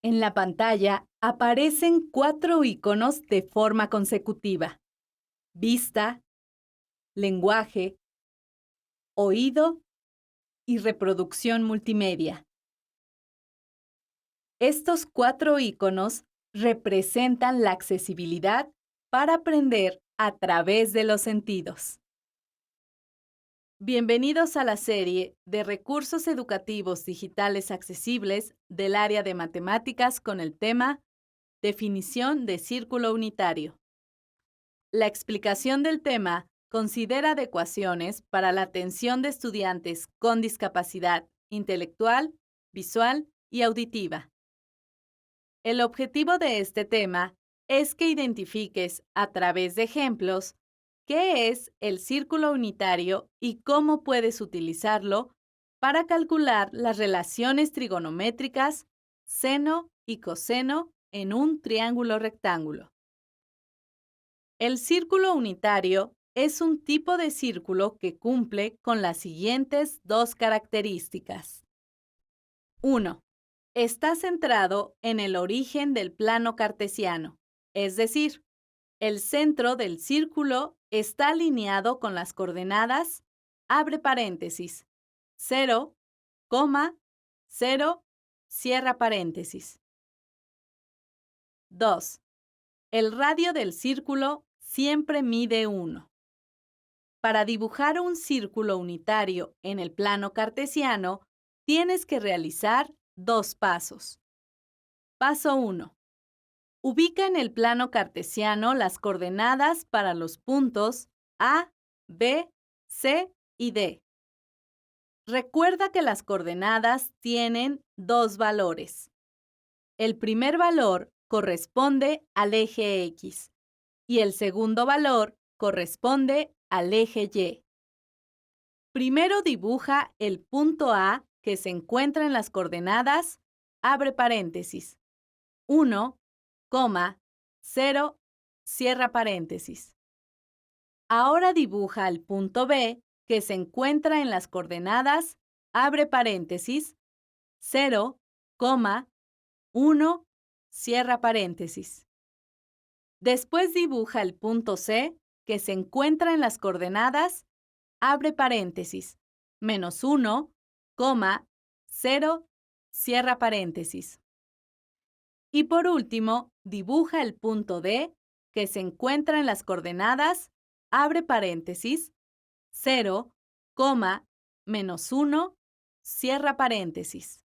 En la pantalla aparecen 4 iconos de forma consecutiva: vista, lenguaje, oído y reproducción multimedia. Estos 4 iconos representan la accesibilidad para aprender a través de los sentidos. Bienvenidos a la serie de recursos educativos digitales accesibles del área de matemáticas con el tema Definición de círculo unitario. La explicación del tema considera adecuaciones para la atención de estudiantes con discapacidad intelectual, visual y auditiva. El objetivo de este tema es que identifiques a través de ejemplos qué es el círculo unitario y cómo puedes utilizarlo para calcular las relaciones trigonométricas seno y coseno en un triángulo rectángulo. El círculo unitario es un tipo de círculo que cumple con las siguientes 2 características. 1. Está centrado en el origen del plano cartesiano, es decir, el centro del círculo está alineado con las coordenadas, abre paréntesis, 0, 0, cierra paréntesis. 2. El radio del círculo siempre mide 1. Para dibujar un círculo unitario en el plano cartesiano, tienes que realizar 2 pasos. Paso 1. Ubica en el plano cartesiano las coordenadas para los puntos A, B, C y D. Recuerda que las coordenadas tienen 2 valores. El primer valor corresponde al eje X y el segundo valor corresponde al eje Y. Primero dibuja el punto A que se encuentra en las coordenadas, abre paréntesis, 1, 0, cierra paréntesis. Ahora dibuja el punto B que se encuentra en las coordenadas, abre paréntesis, 0, 1, cierra paréntesis. Después dibuja el punto C que se encuentra en las coordenadas, abre paréntesis, -1, 0, cierra paréntesis. Y por último, dibuja el punto D que se encuentra en las coordenadas, abre paréntesis, 0, -1, cierra paréntesis.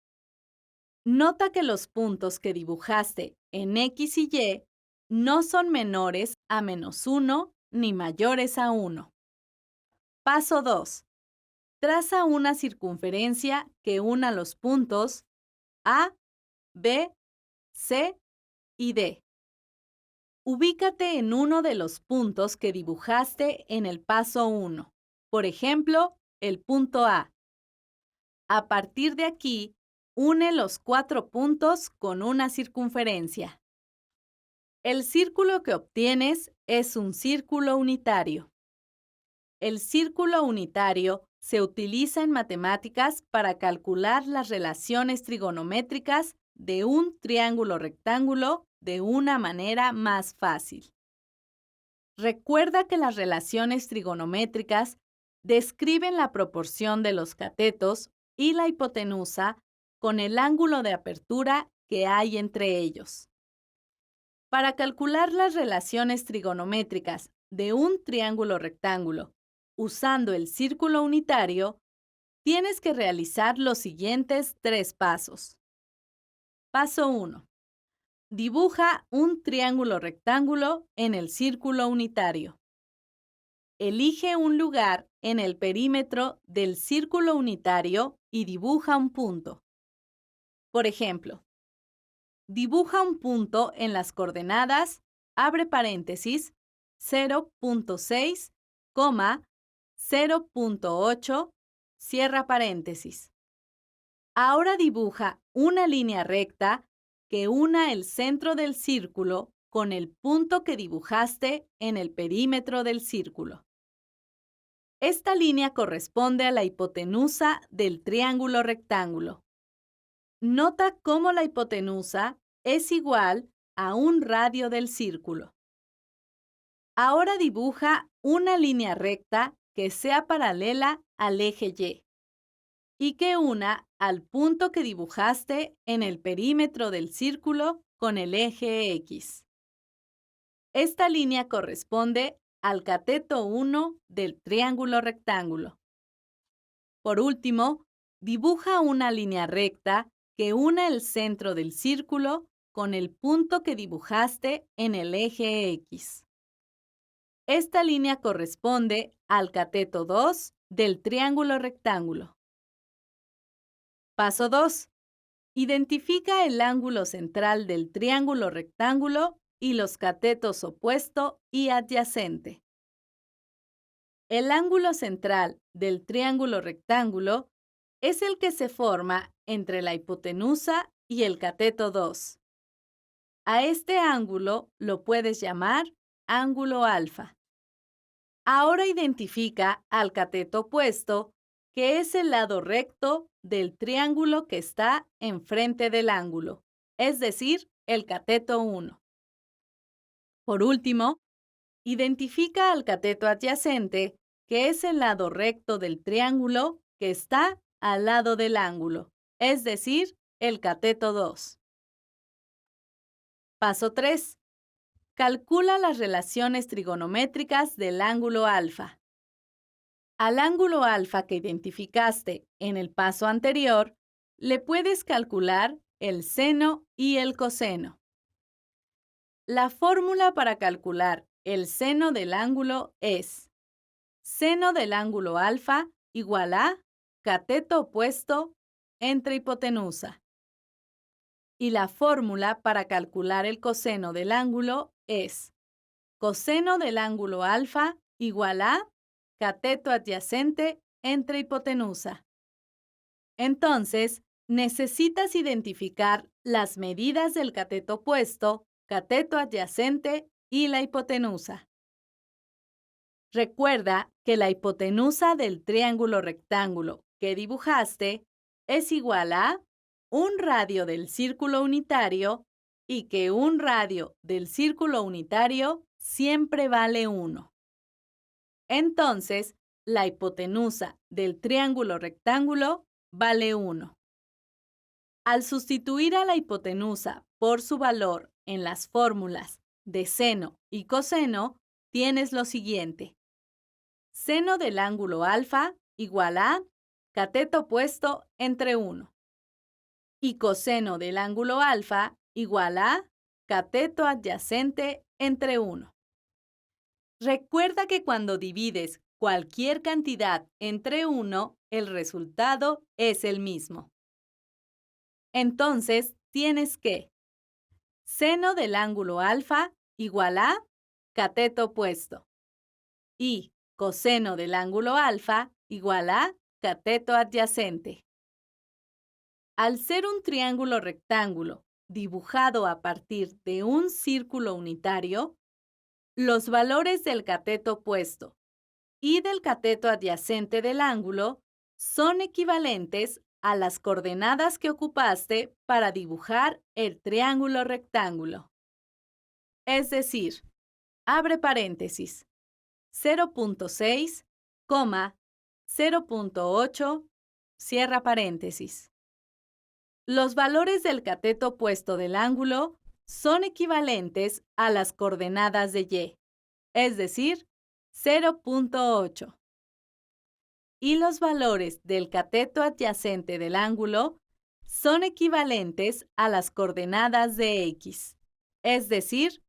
Nota que los puntos que dibujaste en X y Y no son menores a -1 ni mayores a 1. Paso 2. Traza una circunferencia que una los puntos A, B, C y D. Ubícate en uno de los puntos que dibujaste en el paso 1. Por ejemplo, el punto A. A partir de aquí, une los 4 puntos con una circunferencia. El círculo que obtienes es un círculo unitario. El círculo unitario se utiliza en matemáticas para calcular las relaciones trigonométricas de un triángulo rectángulo de una manera más fácil. Recuerda que las relaciones trigonométricas describen la proporción de los catetos y la hipotenusa con el ángulo de apertura que hay entre ellos. Para calcular las relaciones trigonométricas de un triángulo rectángulo usando el círculo unitario, tienes que realizar los siguientes 3 pasos. Paso 1. Dibuja un triángulo rectángulo en el círculo unitario. Elige un lugar en el perímetro del círculo unitario y dibuja un punto. Por ejemplo, dibuja un punto en las coordenadas, abre paréntesis, 0.6, 0.8, cierra paréntesis. Ahora dibuja una línea recta que una el centro del círculo con el punto que dibujaste en el perímetro del círculo. Esta línea corresponde a la hipotenusa del triángulo rectángulo. Nota cómo la hipotenusa es igual a un radio del círculo. Ahora dibuja una línea recta que sea paralela al eje y que una al punto que dibujaste en el perímetro del círculo con el eje X. Esta línea corresponde al cateto 1 del triángulo rectángulo. Por último, dibuja una línea recta que una el centro del círculo con el punto que dibujaste en el eje X. Esta línea corresponde al cateto 2 del triángulo rectángulo. Paso 2. Identifica el ángulo central del triángulo rectángulo y los catetos opuesto y adyacente. El ángulo central del triángulo rectángulo es el que se forma entre la hipotenusa y el cateto 2. A este ángulo lo puedes llamar ángulo alfa. Ahora identifica al cateto opuesto, que es el lado recto del triángulo que está enfrente del ángulo, es decir, el cateto 1. Por último, identifica al cateto adyacente, que es el lado recto del triángulo que está al lado del ángulo, es decir, el cateto 2. Paso 3. Calcula las relaciones trigonométricas del ángulo alfa. Al ángulo alfa que identificaste en el paso anterior, le puedes calcular el seno y el coseno. La fórmula para calcular el seno del ángulo es seno del ángulo alfa igual a cateto opuesto entre hipotenusa. Y la fórmula para calcular el coseno del ángulo es coseno del ángulo alfa igual a cateto adyacente entre hipotenusa. Entonces, necesitas identificar las medidas del cateto opuesto, cateto adyacente y la hipotenusa. Recuerda que la hipotenusa del triángulo rectángulo que dibujaste es igual a un radio del círculo unitario y que un radio del círculo unitario siempre vale 1. Entonces, la hipotenusa del triángulo rectángulo vale 1. Al sustituir a la hipotenusa por su valor en las fórmulas de seno y coseno, tienes lo siguiente. Seno del ángulo alfa igual a cateto opuesto entre 1. Y coseno del ángulo alfa igual a cateto adyacente entre 1. Recuerda que cuando divides cualquier cantidad entre 1, el resultado es el mismo. Entonces, tienes que seno del ángulo alfa igual a cateto opuesto y coseno del ángulo alfa igual a cateto adyacente. Al ser un triángulo rectángulo dibujado a partir de un círculo unitario, los valores del cateto opuesto y del cateto adyacente del ángulo son equivalentes a las coordenadas que ocupaste para dibujar el triángulo rectángulo. Es decir, abre paréntesis, 0.6, 0.8, cierra paréntesis. Los valores del cateto opuesto del ángulo son equivalentes a las coordenadas de y, es decir, 0.8. Y los valores del cateto adyacente del ángulo son equivalentes a las coordenadas de x, es decir,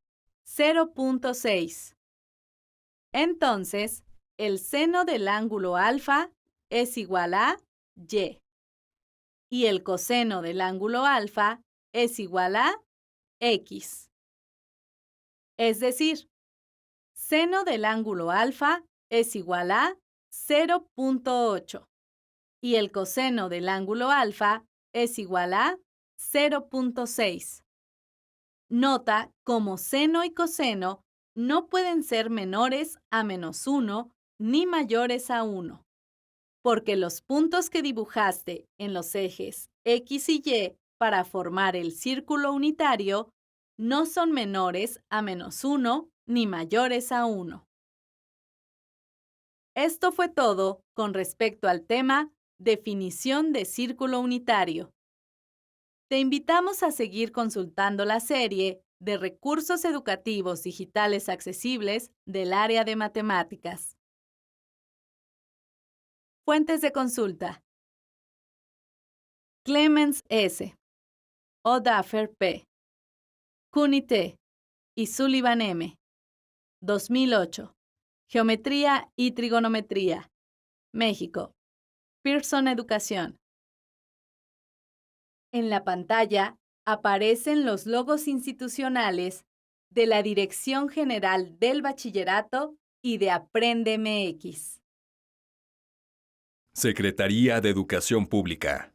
0.6. Entonces, el seno del ángulo alfa es igual a y y el coseno del ángulo alfa es igual a x. Es decir, seno del ángulo alfa es igual a 0.8 y el coseno del ángulo alfa es igual a 0.6. Nota cómo seno y coseno no pueden ser menores a -1 ni mayores a 1, porque los puntos que dibujaste en los ejes X y Y para formar el círculo unitario no son menores a -1 ni mayores a 1. Esto fue todo con respecto al tema Definición de círculo unitario. Te invitamos a seguir consultando la serie de recursos educativos digitales accesibles del área de matemáticas. Fuentes de consulta: Clemens S., O'Daffer P., Cooney T. y Sullivan M. 2008. Geometría y trigonometría. México. Pearson Educación. En la pantalla aparecen los logos institucionales de la Dirección General del Bachillerato y de Aprende MX. Secretaría de Educación Pública.